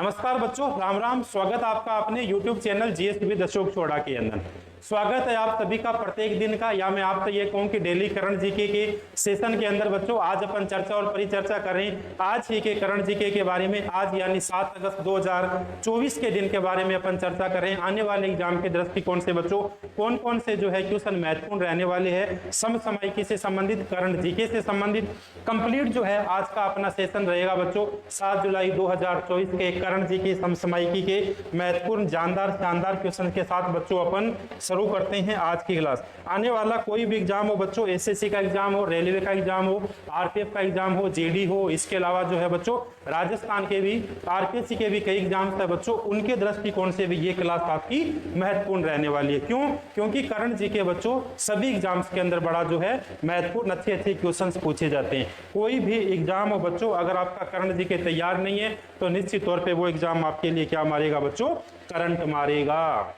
नमस्कार बच्चों, राम राम। स्वागत आपका अपने YouTube channel GS with Ashok चोड़ा के अंदर। स्वागत है आप सभी का प्रत्येक दिन का, या मैं आपसे ये कहूँ कि डेली करंट जीके के सेशन के अंदर। बच्चों आज अपन चर्चा और परिचर्चा कर रहे हैं आज ही के करंट जीके के बारे में। आज यानी 7 अगस्त 2024 के दिन के बारे में अपन चर्चा कर रहे हैं। आने वाले एग्जाम के दृष्टिकोण से बच्चों कौन कौन से जो है क्वेश्चन महत्वपूर्ण रहने वाले हैं, समसामयिकी से संबंधित, करंट जीके से संबंधित कंप्लीट जो है आज का अपना सेशन रहेगा बच्चों। 7 जुलाई 2024 के करंट जीके समसामयिकी के महत्वपूर्ण जानदार शानदार क्वेश्चन के साथ बच्चों अपन शुरू करते हैं आज की क्लास। आने वाला कोई भी एग्जाम हो बच्चों, एसएससी का एग्जाम हो, रेलवे का एग्जाम हो, आरपीएफ का एग्जाम हो, जेडी हो, इसके अलावा जो है बच्चों राजस्थान के भी आरपीएससी के भी कई एग्जाम्स है बच्चों, उनके दृष्टिकोण से भी ये क्लास आपकी महत्वपूर्ण रहने वाली है। क्यों? क्योंकि करंट जीके बच्चों सभी एग्जाम्स के अंदर बड़ा जो है महत्वपूर्ण अच्छे क्वेश्चन पूछे जाते हैं। कोई भी एग्जाम हो बच्चों, अगर आपका करंट जीके तैयार नहीं है तो निश्चित तौर पर वो एग्जाम आपके लिए क्या मारेगा बच्चों? करंट मारेगा।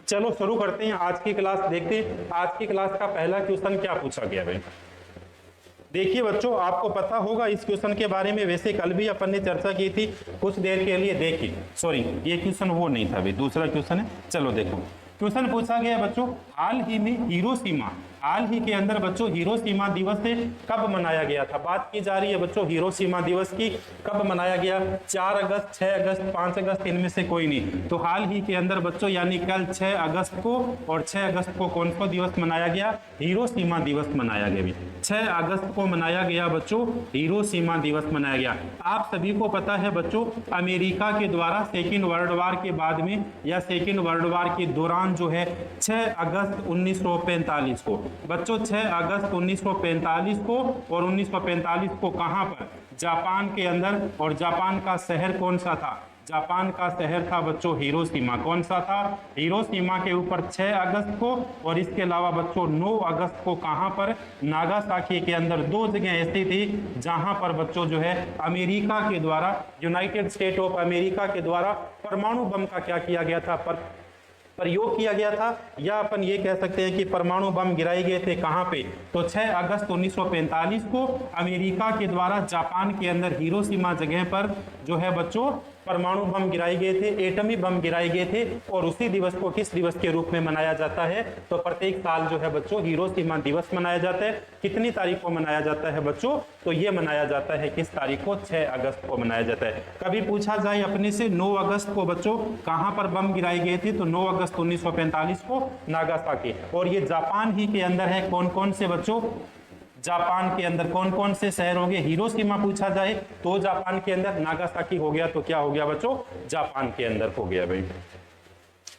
चलो शुरू करते हैं आज की क्लास। देखते हैं आज की क्लास का पहला क्वेश्चन क्या पूछा गया भाई। देखिए बच्चों, आपको पता होगा इस क्वेश्चन के बारे में, वैसे कल भी अपन ने चर्चा की थी कुछ देर के लिए। देखिए सॉरी, ये क्वेश्चन वो नहीं था भाई, दूसरा क्वेश्चन है। चलो देखो, क्वेश्चन पूछा गया बच्चों, हाल ही में हिरोशिमा, हाल ही के अंदर बच्चों हिरोशिमा दिवस से कब मनाया गया था? बात की जा रही है बच्चों हिरोशिमा दिवस की, कब मनाया गया? 4 अगस्त, 6 अगस्त, 5 अगस्त, इनमें से कोई नहीं। तो हाल ही के अंदर बच्चों यानी कल 6 अगस्त को और 6 अगस्त को कौन सा दिवस मनाया गया? हिरोशिमा दिवस मनाया गया। 6 अगस्त को मनाया गया बच्चों हिरोशिमा दिवस मनाया गया। आप सभी को पता है बच्चों, अमेरिका के द्वारा सेकेंड वर्ल्ड वार के बाद में या सेकेंड वर्ल्ड वार के दौरान जो है 6 अगस्त 1945 को बच्चों, 6 अगस्त 1945 को और 1945 को कहां पर? जापान के अंदर। और जापान का शहर कौन सा था? जापान का शहर था बच्चों हिरोशिमा। कौन सा था? हिरोशिमा के ऊपर 6 अगस्त को, और इसके अलावा बच्चों 9 अगस्त को कहां पर? नागासाकी के अंदर। 2 जगह ऐसी थी जहां पर बच्चों जो है अमेरिका के द्वारा, यूनाइटेड स्टेट ऑफ अमेरिका के द्वारा परमाणु बम का क्या किया गया था? प्रयोग किया गया था, या अपन ये कह सकते हैं कि परमाणु बम गिराए गए थे। कहां पे? तो 6 अगस्त 1945 को अमेरिका के द्वारा जापान के अंदर हिरोशिमा जगह पर जो है बच्चों परमाणु बम गिराए गए थे, एटमी बम गिराए गए थे। और उसी दिवस को किस दिवस के रूप में मनाया जाता है? तो प्रत्येक साल जो है बच्चों हिरोशिमा दिवस मनाया जाता है। कितनी तारीख को मनाया जाता है बच्चों? तो ये मनाया जाता है किस तारीख को? 6 अगस्त को मनाया जाता है। कभी पूछा जाए अपने से 9 अगस्त को बच्चों कहां पर बम गिराए गए थे? तो 9 अगस्त 1945 को नागासाकी। और ये जापान ही के अंदर है। कौन कौन से बच्चों? जापान के अंदर कौन कौन से शहर हो गए? हिरोशिमा पूछा जाए तो जापान के अंदर, नागासाकी हो गया तो क्या हो गया बच्चों? जापान के अंदर हो गया भाई।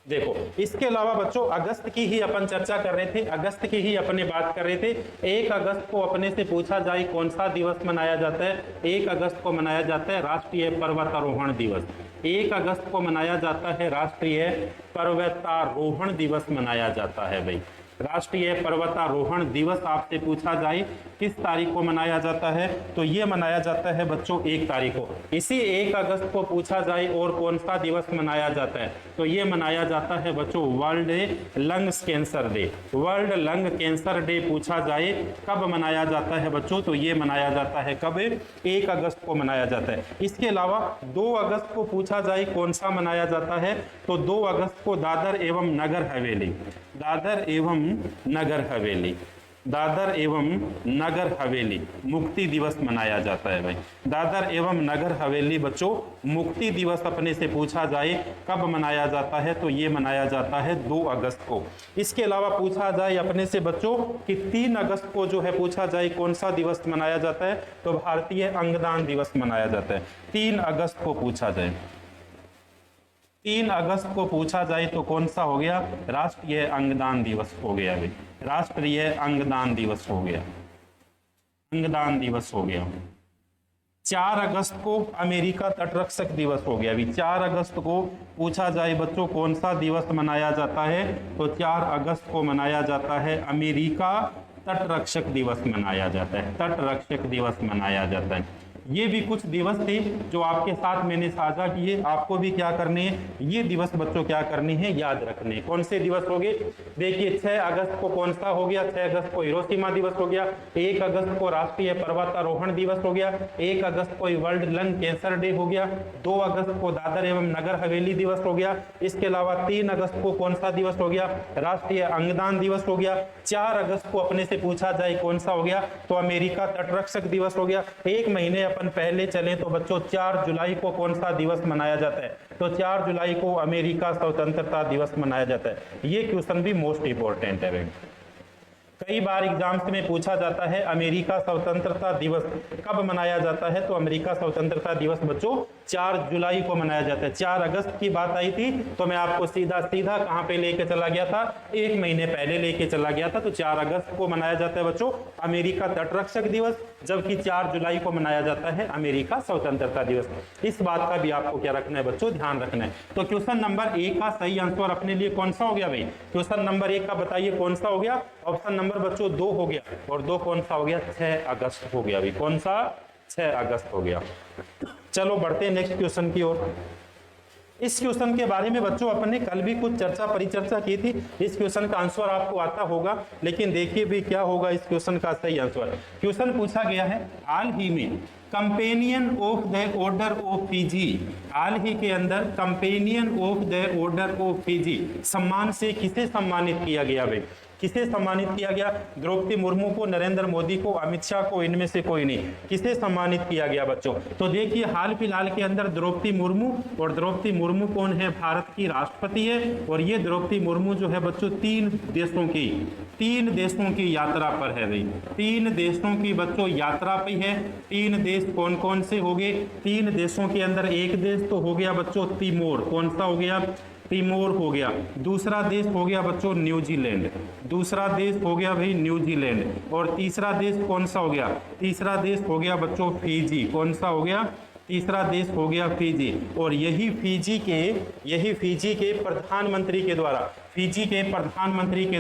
देखो, इसके अलावा बच्चों अगस्त की ही अपन चर्चा कर रहे थे, अगस्त की ही अपने बात कर रहे थे। 1 अगस्त को अपने से पूछा जाए कौन सा दिवस मनाया जाता है? 1 अगस्त को मनाया जाता है राष्ट्रीय पर्वतारोहण दिवस। 1 अगस्त को मनाया जाता है राष्ट्रीय पर्वतारोहण दिवस मनाया जाता है भाई। राष्ट्रीय पर्वतारोहण दिवस आपसे पूछा जाए किस तारीख को मनाया जाता है? तो ये मनाया जाता है बच्चों 1 तारीख को। इसी 1 अगस्त को पूछा जाए और कौन सा दिवस मनाया जाता है? तो ये मनाया जाता है बच्चों world lungs cancer day. World lung cancer day पूछा जाए कब मनाया जाता है बच्चों? तो ये मनाया जाता है कब? 1 अगस्त को मनाया जाता है। इसके अलावा 2 अगस्त को पूछा जाए कौन सा मनाया जाता है? तो 2 अगस्त को दादर एवं नगर हवेली, दादर एवं नगर हवेली, दादर एवं नगर हवेली मुक्ति दिवस मनाया जाता है भाई। दादर एवं नगर हवेली बच्चों मुक्ति दिवस अपने से पूछा जाए कब मनाया जाता है? तो ये मनाया जाता है 2 अगस्त को। इसके अलावा पूछा जाए अपने से बच्चों कि 3 अगस्त को जो है पूछा जाए कौन सा दिवस मनाया जाता है? तो भारतीय अंगदान दिवस मनाया जाता है। 3 अगस्त को पूछा जाए, 3 अगस्त को पूछा जाए तो कौन सा हो गया? राष्ट्रीय अंगदान दिवस हो गया भाई। राष्ट्रीय अंगदान दिवस हो गया, अंगदान दिवस हो गया। 4 अगस्त को अमेरिका तटरक्षक दिवस हो गया अभी। 4 अगस्त को पूछा जाए बच्चों कौन सा दिवस मनाया जाता है? तो 4 अगस्त को मनाया जाता है अमेरिका तटरक्षक दिवस मनाया जाता है। तटरक्षक दिवस मनाया जाता है। ये भी कुछ दिवस थे जो आपके साथ मैंने साझा किए, आपको भी क्या करने हैं, ये दिवस बच्चों क्या करने हैं, याद रखने। कौन से दिवस हो गए, देखिए 6 अगस्त को कौन सा हो गया, 6 अगस्त को हिरोशिमा दिवस हो गया, 1 अगस्त को राष्ट्रीय पर्वतारोहण दिवस हो गया, 1 अगस्त को वर्ल्ड लंग कैंसर डे हो गया, 2 अगस्त को दादर एवं नगर हवेली दिवस हो गया, इसके अलावा 3 अगस्त को कौन सा दिवस हो गया, राष्ट्रीय अंगदान दिवस हो गया, 4 अगस्त को अपने से पूछा जाए कौन सा हो गया, तो अमेरिका तटरक्षक दिवस हो गया। एक महीने अपन पहले चले तो बच्चों 4 जुलाई को कौन सा दिवस मनाया जाता है, तो 4 जुलाई को अमेरिका स्वतंत्रता दिवस मनाया जाता है। ये क्वेश्चन भी मोस्ट इंपोर्टेंट है। कई बार एग्जाम्स में पूछा जाता है अमेरिका स्वतंत्रता दिवस कब मनाया जाता है, तो अमेरिका स्वतंत्रता दिवस बच्चों 4 जुलाई को मनाया जाता है। 4 अगस्त की बात आई थी तो मैं आपको सीधा कहां पे लेके चला गया था, एक महीने पहले लेके चला गया था। तो 4 अगस्त को मनाया जाता है बच्चों अमेरिका तटरक्षक दिवस, जबकि 4 जुलाई को मनाया जाता है अमेरिका स्वतंत्रता दिवस। इस बात का भी आपको क्या रखना है बच्चों, ध्यान रखना है। तो क्वेश्चन नंबर 1 का सही आंसर अपने लिए कौन सा हो गया भाई, क्वेश्चन नंबर 1 का बताइए कौन सा हो गया, ऑप्शन नंबर बच्चों 2 हो गया, और 2 कौन सा हो गया, 6 अगस्त हो गया भाई, कौन सा, 6 अगस्त हो गया। चलो बढ़ते हैं नेक्स्ट क्वेश्चन की ओर। इस क्वेश्चन के बारे में बच्चों अपन ने कल भी कुछ परिचर्चा की थी। इस क्वेश्चन का आंसर आपको आता होगा, लेकिन देखिए भी क्या होगा इस क्वेश्चन का सही आंसर। क्वेश्चन पूछा गया है हाल ही में companion of the order of Fiji, हाल ही के अंदर companion of the order of Fiji सम्मान से किसे सम्मानित किया गया भाई, किसे सम्मानित किया गया, द्रौपदी मुर्मू को, नरेंद्र मोदी को, अमित शाह को, इनमें से कोई नहीं, किसे सम्मानित किया गया बच्चों। तो देखिए हाल फिलहाल के अंदर द्रौपदी मुर्मू, और द्रौपदी मुर्मू कौन है, भारत की राष्ट्रपति है, और ये द्रौपदी मुर्मू जो है बच्चों 3 देशों की यात्रा पर है भाई, 3 देशों की बच्चों यात्रा पे है। 3 देश कौन कौन से हो गए, 3 देशों के अंदर एक देश तो हो गया बच्चों तिमोर, कौन सा हो गया, तिमोर हो गया। दूसरा देश हो गया बच्चों न्यूजीलैंड, दूसरा देश हो गया भाई न्यूजीलैंड, और तीसरा देश कौन सा हो गया, तीसरा देश हो गया बच्चों फिजी, कौन सा हो गया, तीसरा देश हो गया फिजी। और यही फिजी के प्रधानमंत्री के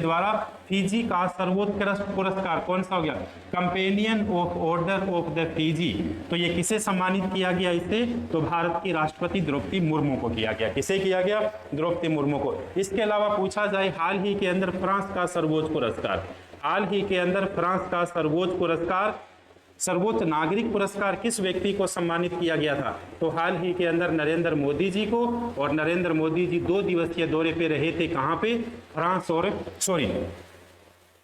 द्वारा, फिजी का सर्वोत्कृष्ट पुरस्कार कौन सा हो गया, companion of order of the Fiji. तो ये किसे सम्मानित किया गया, इसे तो भारत की राष्ट्रपति द्रौपदी मुर्मू को किया गया। किसे किया गया, द्रौपदी मुर्मू को। इसके अलावा पूछा जाए हाल ही के अंदर फ्रांस का सर्वोच्च पुरस्कार, हाल ही के अंदर फ्रांस का सर्वोच्च पुरस्कार, सर्वोच्च नागरिक पुरस्कार किस व्यक्ति को सम्मानित किया गया था, तो हाल ही के अंदर नरेंद्र मोदी जी को। और नरेंद्र मोदी जी 2 दिवसीय दौरे पे रहे थे, कहां पे, फ्रांस और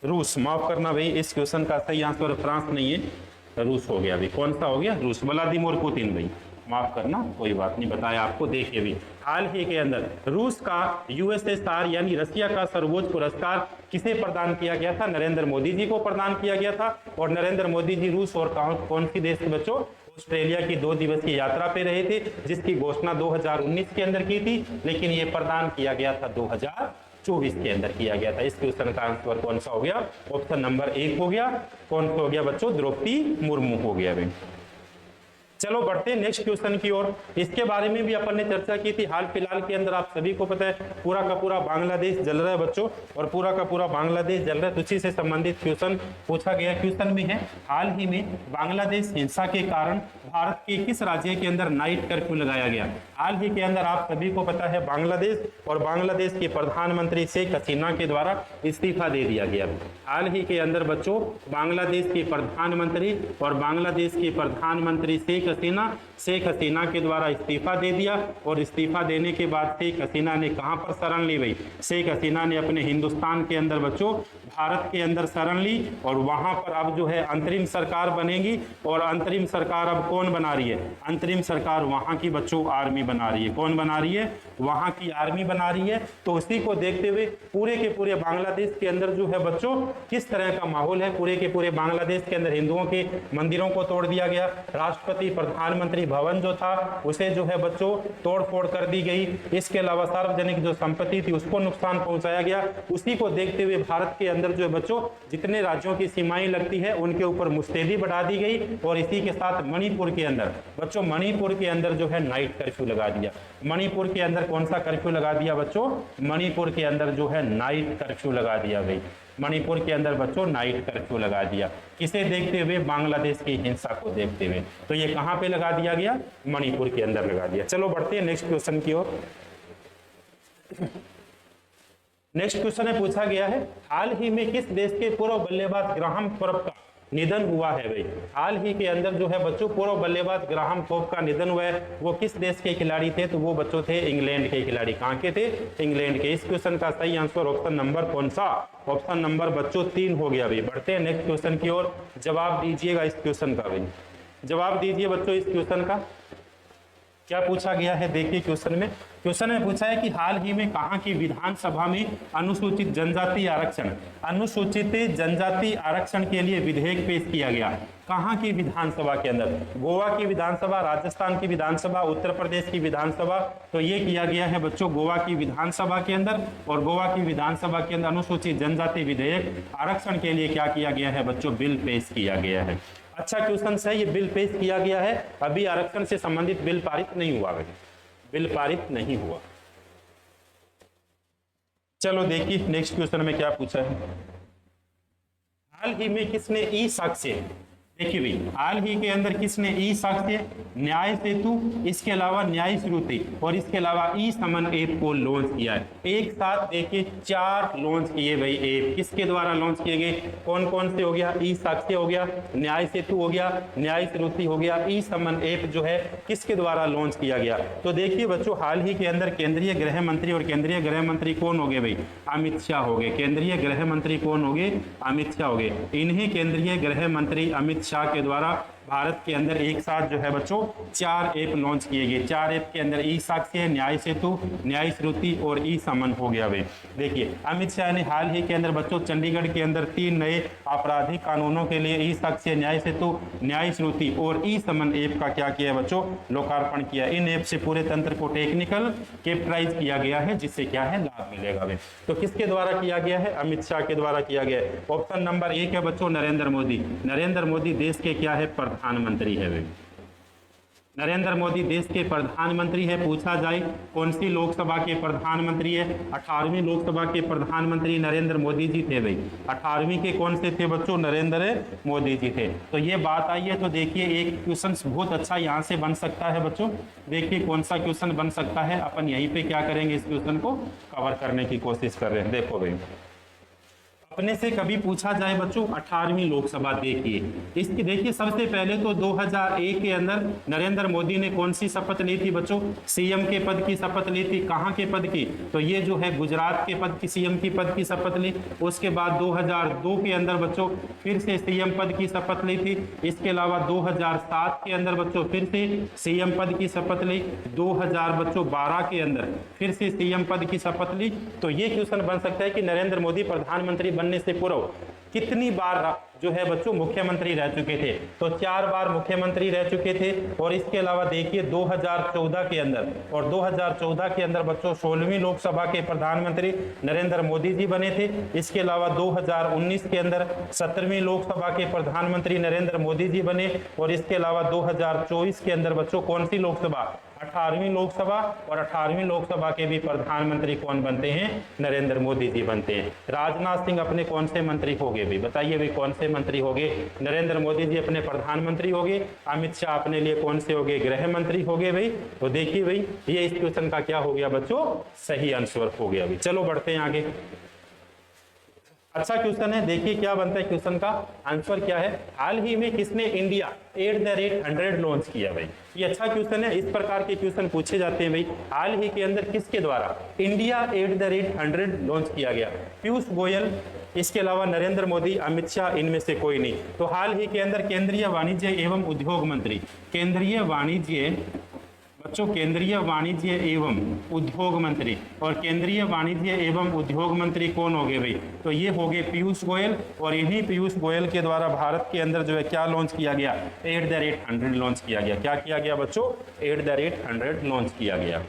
रूस, माफ करना भाई इस क्वेश्चन का सही आंसर फ्रांस नहीं है, रूस हो गया भाई, कौन सा हो गया, रूस, व्लादिमीर पुतिन भाई, माफ करना कोई बात नहीं, बताया आपको। देखिए भी हाल ही के अंदर रूस का यूएसएसआर यानी रसिया का सर्वोच्च पुरस्कार किसे प्रदान किया गया था, नरेंद्र मोदी जी को प्रदान किया गया था। और नरेंद्र मोदी जी रूस और कौन सी देश के बच्चों, ऑस्ट्रेलिया की 2 दिवसीय यात्रा पे रहे थे, जिसकी घोषणा 2019 के अंदर की थी, लेकिन ये प्रदान किया गया था 2024 के अंदर किया गया था। इस क्वेश्चन का आंसर कौन सा हो गया, ऑप्शन नंबर 1 हो गया, कौन सा हो गया बच्चों, द्रौपदी मुर्मू हो गया भाई। चलो बढ़ते हैं नेक्स्ट क्वेश्चन की ओर। इसके बारे में भी अपन ने चर्चा की थी। हाल फिलहाल के अंदर आप सभी को पता है पूरा का पूरा बांग्लादेश जल रहा है बच्चों, और पूरा का पूरा बांग्लादेश जल रहा है, तो उसी से संबंधित क्वेश्चन पूछा गया। क्वेश्चन में है हाल ही में बांग्लादेश हिंसा के कारण भारत के किस राज्य के अंदर नाइट कर्फ्यू लगाया गया। हाल ही के अंदर आप सभी को पता है बांग्लादेश और बांग्लादेश के प्रधानमंत्री शेख हसीना के द्वारा इस्तीफा दे दिया गया। हाल ही के अंदर बच्चों बांग्लादेश के प्रधानमंत्री और बांग्लादेश के प्रधानमंत्री शेख हसीना के द्वारा इस्तीफा दे दिया। और इस्तीफा देने के बाद शेख हसीना ने कहां पर शरण ली भाई, शेख हसीना ने अपने हिंदुस्तान के अंदर बच्चों भारत के अंदर शरण ली, और वहां पर अब जो है अंतरिम सरकार बनेगी। और अंतरिम सरकार अब कौन बना रही है, अंतरिम सरकार वहां की बच्चों आर्मी बना रही है। कौन बना रही है, वहां की आर्मी बना रही है। तो उसी को देखते हुए पूरे के पूरे बांग्लादेश के अंदर जो है बच्चों किस तरह का माहौल है, पूरे के पूरे बांग्लादेश के अंदर हिंदुओं के मंदिरों को तोड़ दिया गया। राष्ट्रपति प्रधानमंत्री भवन जो था उसे जो है बच्चों तोड़ फोड़ कर दी गई। इसके अलावा सार्वजनिक जो संपत्ति थी उसको नुकसान पहुंचाया गया। उसी को देखते हुए भारत के अंदर जो है बच्चों जितने राज्यों की सीमाएं लगती है उनके ऊपर मुस्तैदी बढ़ा दी गई। और इसी के साथ मणिपुर के अंदर बच्चों, मणिपुर के अंदर जो है नाइट कर्फ्यू लगा दिया। मणिपुर के अंदर कौन सा कर्फ्यू लगा दिया बच्चों, मणिपुर के अंदर जो है नाइट कर्फ्यू लगा दिया भाई। मणिपुर के अंदर बच्चों नाइट कर्फ्यू लगा दिया। किसे देखते हुए? बांग्लादेश की हिंसा को देखते हुए। तो ये कहां पे लगा दिया गया? मणिपुर के अंदर लगा दिया। चलो बढ़ते हैं नेक्स्ट क्वेश्चन की ओर। नेक्स्ट क्वेश्चन में पूछा गया है, हाल ही में किस देश के पूर्व बल्लेबाज ग्राहम थोरप का निधन हुआ है? भाई हाल ही के अंदर जो है बच्चों पूर्व बल्लेबाज ग्राहम थोरप का निधन हुआ है। वो किस देश के खिलाड़ी थे? तो वो बच्चों थे इंग्लैंड के खिलाड़ी। कहां के थे? इंग्लैंड के। इस क्वेश्चन का सही आंसर ऑप्शन नंबर कौन सा? ऑप्शन नंबर बच्चों 3 हो गया। भाई बढ़ते हैं नेक्स्ट क्वेश्चन की ओर। जवाब दीजिएगा इस क्वेश्चन का। भाई जवाब दीजिए बच्चों इस क्वेश्चन का। क्या पूछा गया है? देखिए क्वेश्चन में पूछा है कि हाल ही में कहां की विधानसभा में अनुसूचित जनजाति आरक्षण के लिए विधेयक पेश किया गया? कहां की विधानसभा के अंदर? गोवा की विधानसभा, राजस्थान की विधानसभा, उत्तर प्रदेश की विधानसभा। तो ये किया गया है बच्चों गोवा की विधानसभा के अंदर। और गोवा की विधानसभा के अंदर अनुसूचित जनजाति विधेयक आरक्षण के लिए क्या किया गया है बच्चों? बिल पेश किया गया है। अच्छा क्वेश्चन है, ये बिल पेश किया गया है, अभी आरक्षण से संबंधित बिल पारित नहीं हुआ। बिल पारित नहीं हुआ। चलो देखिए नेक्स्ट क्वेश्चन में क्या पूछा है। हाल ही में किसने ई साक्ष्य, देखिए भाई हाल ही के अंदर किसने ई साक्ष्य, न्याय सेतु, इसके अलावा न्याय श्रुति और इसके अलावा ई समन ऐप को लॉन्च किया है? एक साथ देखिए 4 लॉन्च किए भाई ऐप। किसके द्वारा लॉन्च किए गए? कौन कौन से हो गया? ई साक्ष्य हो गया, न्याय सेतु हो गया, न्याय श्रुति हो गया, ई समन ऐप जो है किसके द्वारा लॉन्च किया गया? तो देखिए बच्चों हाल ही के अंदर केंद्रीय गृह मंत्री, और केंद्रीय गृह मंत्री कौन हो गए भाई? अमित शाह हो गए। केंद्रीय गृह मंत्री कौन हो गए? अमित शाह हो गए। इन्हीं केंद्रीय गृह मंत्री अमित शाह के द्वारा भारत के अंदर एक साथ जो है बच्चों 4 ऐप लॉन्च किए गए। 4 ऐप के अंदर ई साक्ष्य, न्याय सेतु, न्याय श्रुति और ई समन हो गया। भाई देखिए अमित शाह ने हाल ही के अंदर बच्चों चंडीगढ़ के अंदर 3 नए आपराधिक कानूनों के लिए ई साक्ष्य, न्याय सेतु, न्याय श्रुति और ई समन ऐप का क्या किया बच्चों? लोकार्पण किया। इन ऐप से पूरे तंत्र को टेक्निकल कैप्टराइज किया गया है, जिससे क्या है लाभ मिलेगा। भाई तो किसके द्वारा किया गया है? अमित शाह के द्वारा किया गया है। ऑप्शन नंबर 1 है बच्चों नरेंद्र मोदी। नरेंद्र मोदी देश के क्या है? प्रधानमंत्री है। वे नरेंद्र मोदी देश के प्रधानमंत्री है। पूछा जाए कौन सी लोकसभा के प्रधानमंत्री है? 18वीं लोकसभा के प्रधानमंत्री नरेंद्र मोदी जी थे। भाई 18वीं के कौन से थे बच्चों? नरेंद्र मोदी जी थे। तो ये बात आई है। तो देखिए एक क्वेश्चन बहुत अच्छा यहाँ से बन सकता है बच्चों। देखिए कौन सा क्वेश्चन बन सकता है। अपन यहीं पे क्या करेंगे, इस क्वेश्चन को कवर करने की कोशिश कर रहे हैं। देखो भाई अपने से कभी पूछा जाए बच्चों 18वीं लोकसभा, देखिए इसकी देखिए सबसे पहले तो 2001 के अंदर नरेंद्र मोदी ने कौन सी शपथ ली थी बच्चों? सीएम के पद की शपथ ली थी। कहां के पद की? तो ये जो है गुजरात के पद की, सीएम की पद की शपथ ली। उसके बाद 2002 के अंदर बच्चों फिर से सीएम पद की शपथ ली थी। इसके अलावा 2007 के अंदर बच्चों फिर से सीएम पद की शपथ ली। 2012 के अंदर फिर से सीएम पद की शपथ ली। तो ये क्वेश्चन बन सकता है कि नरेंद्र मोदी प्रधानमंत्री बनने से पूर्व कितनी बार जो है बच्चों मुख्यमंत्री रह चुके थे? तो 4 बार मुख्यमंत्री रह चुके थे। और इसके अलावा देखिए 2014 के अंदर, और 2014 के अंदर बच्चों 16वीं लोकसभा के प्रधानमंत्री नरेंद्र मोदी जी बने थे। इसके अलावा 2019 के अंदर 17वीं लोकसभा के प्रधानमंत्री नरेंद्र मोदी जी बने। और इसके अलावा 2024 के अंदर बच्चों कौन सी लोकसभा? 18वीं लोकसभा। और 18वीं लोकसभा के भी प्रधानमंत्री कौन बनते हैं? नरेंद्र मोदी जी बनते हैं। राजनाथ सिंह अपने कौन से मंत्री हो गए? भाई बताइए भाई कौन से मंत्री हो गए? नरेंद्र मोदी जी अपने प्रधानमंत्री हो गए। अमित शाह अपने लिए कौन से हो गए? गृह मंत्री हो गए। भाई तो देखिए भाई ये इस क्वेश्चन का क्या हो गया बच्चों? सही आंसर हो गया। भाई चलो बढ़ते हैं आगे। अच्छा क्वेश्चन है, देखिए क्या बनता है क्वेश्चन का आंसर क्या है। हाल ही में किसने इंडिया @100 लॉन्च किया? भाई ये अच्छा क्वेश्चन है। इस प्रकार के क्वेश्चन पूछे जाते हैं। भाई हाल ही के अंदर किसके द्वारा इंडिया @100 लॉन्च किया गया? पीयूष गोयल, इसके अलावा नरेंद्र मोदी, अमित शाह, इनमें से कोई नहीं। तो हाल ही के अंदर केंद्रीय वाणिज्य एवं उद्योग मंत्री, केंद्रीय वाणिज्य बच्चों केंद्रीय वाणिज्य एवं उद्योग मंत्री, और केंद्रीय वाणिज्य एवं उद्योग मंत्री कौन हो गए? भाई तो ये हो गए पीयूष गोयल। और इन्हीं पीयूष गोयल के द्वारा भारत के अंदर जो है क्या लॉन्च किया गया? @100 लॉन्च किया गया। क्या किया गया बच्चों? @100 लॉन्च किया गया।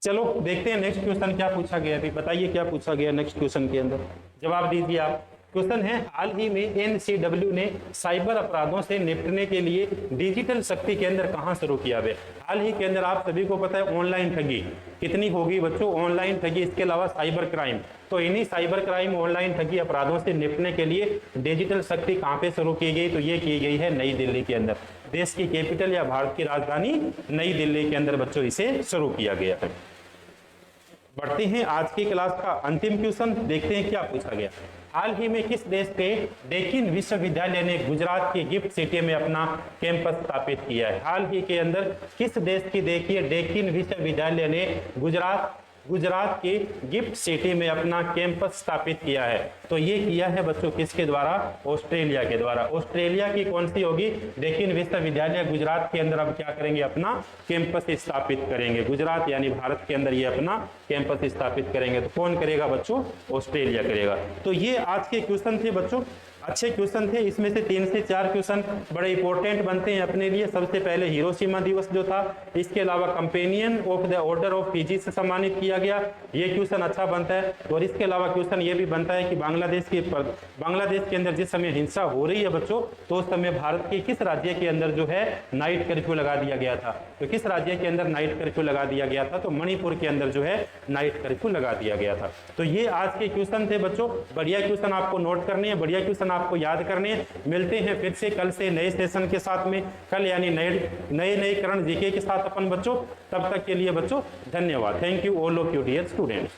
चलो देखते हैं नेक्स्ट क्वेश्चन क्या पूछा गया। बताइए क्या पूछा गया नेक्स्ट क्वेश्चन के अंदर, जवाब दीजिए आप। क्वेश्चन है, हाल ही में एनसीडब्ल्यू ने साइबर अपराधों से निपटने के लिए डिजिटल शक्ति केंद्र कहां शुरू किया है? हाल ही के अंदर आप सभी को पता है ऑनलाइन ठगी कितनी होगी बच्चों, ऑनलाइन ठगी, इसके अलावा साइबर क्राइम। तो इन्हीं साइबर क्राइम, ऑनलाइन ठगी अपराधों से निपटने के लिए डिजिटल शक्ति कहां पे शुरू की गई? तो ये की गई है नई दिल्ली के अंदर। देश की कैपिटल या भारत की राजधानी नई दिल्ली के अंदर बच्चों इसे शुरू किया गया है। बढ़ते हैं आज की क्लास का अंतिम क्वेश्चन, देखते हैं क्या पूछा गया। हाल ही में किस देश के डेक्कन विश्वविद्यालय ने गुजरात की गिफ्ट सिटी में अपना कैंपस स्थापित किया है? हाल ही के अंदर किस देश की देखिए डेक्कन विश्वविद्यालय ने गुजरात की गिफ्ट सिटी में अपना कैंपस स्थापित किया है? तो ये किया है बच्चों किसके द्वारा? ऑस्ट्रेलिया के द्वारा। ऑस्ट्रेलिया की कौन सी होगी? डेक्कन विश्वविद्यालय गुजरात के अंदर अब क्या करेंगे? अपना कैंपस स्थापित करेंगे। गुजरात यानी भारत के अंदर ये अपना कैंपस स्थापित करेंगे। तो कौन करेगा बच्चों? ऑस्ट्रेलिया करेगा। तो ये आज के क्वेश्चन थे बच्चों, अच्छे क्वेश्चन थे। इसमें से 3 से 4 क्वेश्चन बड़े इंपॉर्टेंट बनते हैं अपने लिए। सबसे पहले हिरोशिमा दिवस जो था, इसके अलावा companion of the order of Fiji से सम्मानित किया गया, ये क्वेश्चन अच्छा बनता है। और इसके अलावा क्वेश्चन ये भी बनता है कि बांग्लादेश के अंदर जिस समय हिंसा हो रही है बच्चों, तो उस समय भारत के किस राज्य के अंदर जो है नाइट कर्फ्यू लगा दिया गया था? तो किस राज्य के अंदर नाइट कर्फ्यू लगा दिया गया था? तो मणिपुर के अंदर जो है नाइट कर्फ्यू लगा दिया गया था। तो ये आज के क्वेश्चन थे बच्चों। बढ़िया क्वेश्चन आपको नोट करने हैं, बढ़िया क्वेश्चन आपको याद करने हैं। मिलते हैं फिर से कल से नए सेशन के साथ में, कल यानी नए करंट जीके के साथ अपन बच्चों। तब तक के लिए बच्चों धन्यवाद। Thank you all of you dear students.